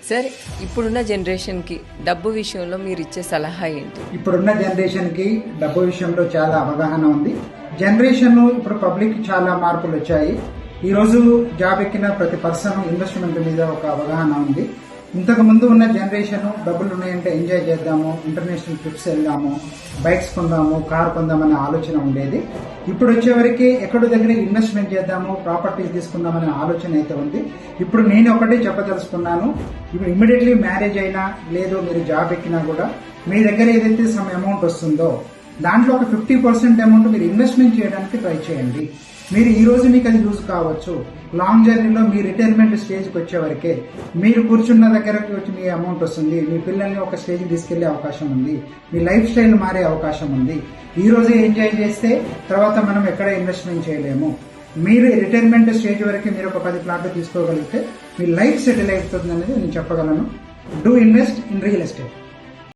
Sir, ఇప్పుడున్న జనరేషన్కి డబ్బు విషయంలో మీరు ఇచ్చే సలహా ఏంటి? ఇప్పుడున్న జనరేషన్కి డబ్బు విషయంలో చాలా అవగాహన ఉంది. జనరేషన్ ఇప్పుడు పబ్లిక్ చాలా మార్పులు వచ్చాయి. ఈ రోజు జాబ్ ఎక్కిన ప్రతి పర్సన్ ఇన్వెస్ట్మెంట్ మీద ఒక అవగాహన ఉంది. ఇంతకు ముందు ఉన్న జనరేషన్ డబ్బులు ఉన్నాయంటే ఎంజాయ్ చేద్దాము, ఇంటర్నేషనల్ ట్రిప్స్ వెళ్దాము, బైక్స్ కొందాము, కార్ కొందామనే ఆలోచన ఉండేది. ఇప్పుడు వచ్చేవరకు ఎక్కడో దగ్గర ఇన్వెస్ట్మెంట్ చేద్దాము, ప్రాపర్టీస్ తీసుకుందామనే ఆలోచన అయితే ఉంది. ఇప్పుడు నేను ఒకటే చెప్పదలుచుకున్నాను, ఇప్పుడు ఇమ్మీడియట్లీ మ్యారేజ్ అయినా లేదు మీరు జాబ్ ఎక్కినా కూడా మీ దగ్గర ఏదైతే సమ్ అమౌంట్ వస్తుందో దాంట్లో ఒక 50% అమౌంట్ మీరు ఇన్వెస్ట్మెంట్ చేయడానికి ట్రై చేయండి. మీరు ఈ రోజు మీకు అది యూజ్ కావచ్చు. లాంగ్ జర్నీలో మీ రిటైర్మెంట్ స్టేజ్కి వచ్చేవరకే మీరు కూర్చున్న దగ్గరకి వచ్చి మీ అమౌంట్ వస్తుంది. మీ పిల్లల్ని ఒక స్టేజ్కి తీసుకెళ్లే అవకాశం ఉంది. మీ లైఫ్ స్టైల్ మారే అవకాశం ఉంది. ఈ రోజు ఎంజాయ్ చేస్తే తర్వాత మనం ఎక్కడ ఇన్వెస్ట్మెంట్ చేయలేము. మీరు రిటైర్మెంట్ స్టేజ్ వరకు మీరు ఒక 10 ప్లాట్లు తీసుకోగలిగితే మీ లైఫ్ సెటిల్ అయిపోతుంది అనేది నేను చెప్పగలను. Do invest in real estate.